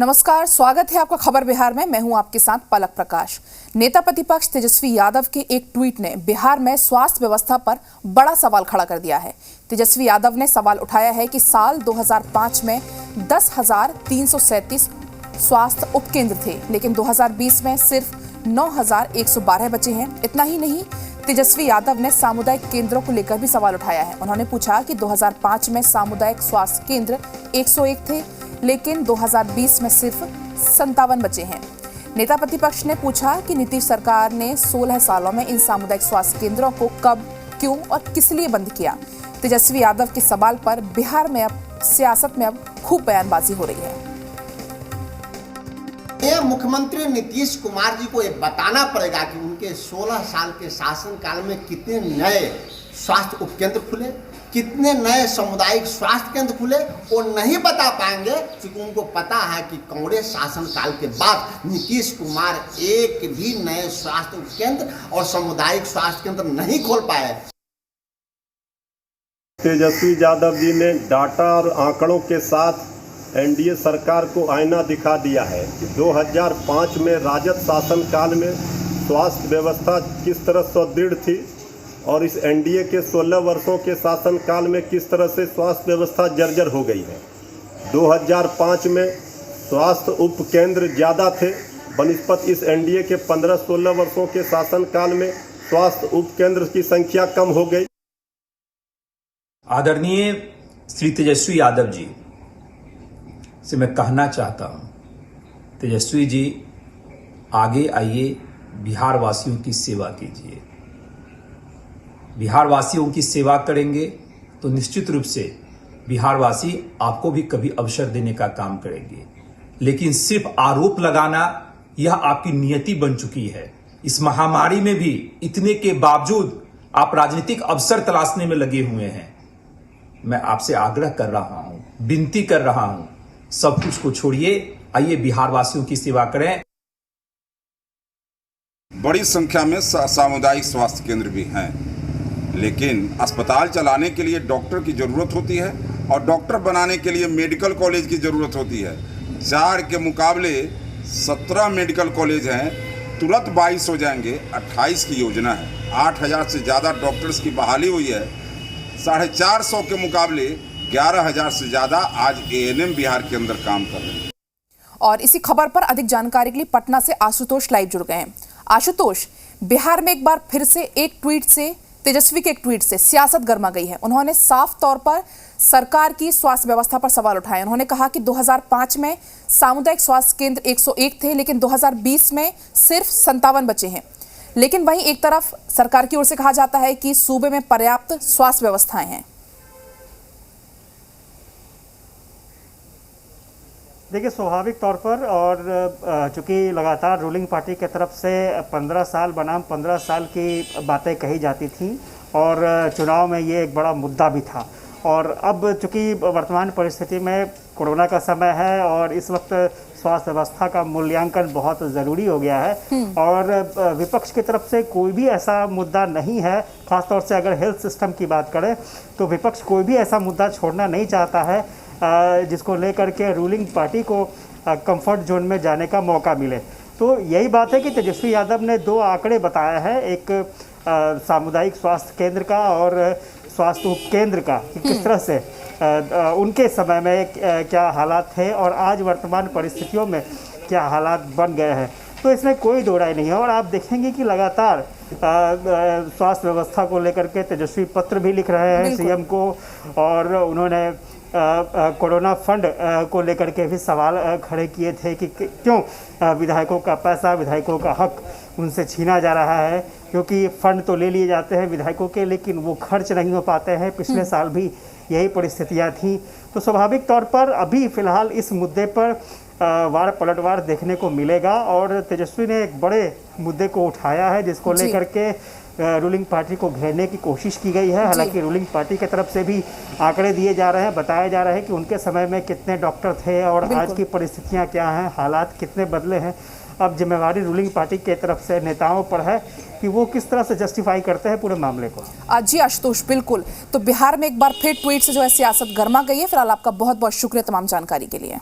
नमस्कार, स्वागत है आपका खबर बिहार में। मैं हूं आपके साथ पलक प्रकाश। नेता प्रतिपक्ष तेजस्वी यादव के एक ट्वीट ने बिहार में स्वास्थ्य व्यवस्था पर बड़ा सवाल खड़ा कर दिया है। तेजस्वी यादव ने सवाल उठाया है कि साल 2005 में 10,337 स्वास्थ्य उपकेंद्र थे, लेकिन 2020 में सिर्फ 9,112 बचे हैं। इतना ही नहीं, तेजस्वी यादव ने सामुदायिक केंद्रों को लेकर भी सवाल उठाया है। उन्होंने पूछा कि 2005 में सामुदायिक स्वास्थ्य केंद्र 101 थे, लेकिन 2020 में सिर्फ 57 बचे हैं। नेता प्रतिपक्ष ने पूछा कि नीतीश सरकार ने 16 सालों में इन सामुदायिक स्वास्थ्य केंद्रों को कब, क्यों और किस लिए बंद किया। तेजस्वी यादव के सवाल पर बिहार में अब सियासत में अब खूब बयानबाजी हो रही है। ये मुख्यमंत्री नीतीश कुमार जी को ये बताना पड़ेगा कि उनके 16 साल के शासनकाल में कितने नए स्वास्थ्य उपकेंद्र खुले, कितने नए सामुदायिक स्वास्थ्य केंद्र खुले। वो नहीं बता पाएंगे क्योंकि उनको पता है कि कांग्रेस शासनकाल के बाद नीतीश कुमार एक भी नए स्वास्थ्य उपकेंद्र और सामुदायिक स्वास्थ्य केंद्र नहीं खोल पाए। तेजस्वी यादव जी ने डाटा और आंकड़ों के साथ एनडीए सरकार को आईना दिखा दिया है कि 2005 में राजद शासनकाल में स्वास्थ्य व्यवस्था किस तरह सुदृढ़ थी और इस एनडीए के 16 वर्षों के शासनकाल में किस तरह से स्वास्थ्य व्यवस्था जर्जर हो गई है। 2005 में स्वास्थ्य उपकेंद्र ज़्यादा थे बनिस्पत इस एनडीए के 15-16 वर्षों के शासनकाल में स्वास्थ्य उपकेंद्र की संख्या कम हो गई। आदरणीय श्री तेजस्वी यादव जी से मैं कहना चाहता हूं, तेजस्वी जी आगे आइए, बिहार वासियों की सेवा कीजिए। बिहार वासियों की सेवा करेंगे तो निश्चित रूप से बिहार वासी आपको भी कभी अवसर देने का काम करेंगे। लेकिन सिर्फ आरोप लगाना यह आपकी नियति बन चुकी है। इस महामारी में भी इतने के बावजूद आप राजनीतिक अवसर तलाशने में लगे हुए हैं। मैं आपसे आग्रह कर रहा हूं, विनती कर रहा हूं, सब कुछ को छोड़िए, आइए बिहार वासियों की सेवा करें। बड़ी संख्या में सामुदायिक स्वास्थ्य केंद्र भी हैं, लेकिन अस्पताल चलाने के लिए डॉक्टर की ज़रूरत होती है और डॉक्टर बनाने के लिए मेडिकल कॉलेज की ज़रूरत होती है। 4 के मुकाबले 17 मेडिकल कॉलेज हैं, तुरंत 22 हो जाएंगे। 28 की योजना है, 8,000 से ज़्यादा डॉक्टर्स की बहाली हुई है। 450 के मुकाबले 11,000 से ज़्यादा आज एएनएम बिहार के अंदर काम कर रहे हैं। और इसी खबर पर अधिक जानकारी के लिए पटना से आशुतोष लाइव जुड़ गए हैं। आशुतोष, बिहार में एक बार फिर से एक ट्वीट से, तेजस्वी के एक ट्वीट से सियासत गर्मा गई है। उन्होंने साफ तौर पर सरकार की स्वास्थ्य व्यवस्था पर सवाल उठाए। उन्होंने कहा कि 2005 में सामुदायिक स्वास्थ्य केंद्र 101 थे, लेकिन 2020 में सिर्फ 57 बचे हैं। लेकिन वहीं एक तरफ सरकार की ओर से कहा जाता है कि सूबे में पर्याप्त स्वास्थ्य व्यवस्थाएं हैं। देखिए, स्वाभाविक तौर पर और चूँकि लगातार रूलिंग पार्टी की तरफ से 15 साल बनाम 15 साल की बातें कही जाती थी और चुनाव में ये एक बड़ा मुद्दा भी था। और अब चूँकि वर्तमान परिस्थिति में कोरोना का समय है और इस वक्त स्वास्थ्य व्यवस्था का मूल्यांकन बहुत ज़रूरी हो गया है और विपक्ष की तरफ से कोई भी ऐसा मुद्दा नहीं है। ख़ासतौर से अगर हेल्थ सिस्टम की बात करें तो विपक्ष कोई भी ऐसा मुद्दा छोड़ना नहीं चाहता है जिसको लेकर के रूलिंग पार्टी को कंफर्ट जोन में जाने का मौका मिले। तो यही बात है कि तेजस्वी यादव ने 2 आंकड़े बताया है, एक सामुदायिक स्वास्थ्य केंद्र का और स्वास्थ्य उपकेंद्र का, कि किस तरह से उनके समय में क्या हालात थे और आज वर्तमान परिस्थितियों में क्या हालात बन गए हैं। तो इसमें कोई दो राय नहीं है। और आप देखेंगे कि लगातार स्वास्थ्य व्यवस्था को लेकर के तेजस्वी पत्र भी लिख रहे हैं सीएम को और उन्होंने कोरोना फंड को लेकर के भी सवाल खड़े किए थे कि क्यों विधायकों का पैसा, विधायकों का हक उनसे छीना जा रहा है, क्योंकि फंड तो ले लिए जाते हैं विधायकों के, लेकिन वो खर्च नहीं हो पाते हैं। पिछले साल भी यही परिस्थितियां थी। तो स्वाभाविक तौर पर अभी फ़िलहाल इस मुद्दे पर वार पलटवार देखने को मिलेगा और तेजस्वी ने एक बड़े मुद्दे को उठाया है जिसको लेकर के रूलिंग पार्टी को घेरने की कोशिश की गई है। हालांकि रूलिंग पार्टी की तरफ से भी आंकड़े दिए जा रहे हैं, बताया जा रहा है कि उनके समय में कितने डॉक्टर थे और आज की परिस्थितियां क्या हैं, हालात कितने बदले हैं। अब जिम्मेवारी रूलिंग पार्टी की तरफ से नेताओं पर है कि वो किस तरह से जस्टिफाई करते हैं पूरे मामले को। जी आशुतोष, बिल्कुल। तो बिहार में एक बार फिर ट्वीट से जो है सियासत गर्मा गई है। फिलहाल आपका बहुत बहुत शुक्रिया तमाम जानकारी के लिए।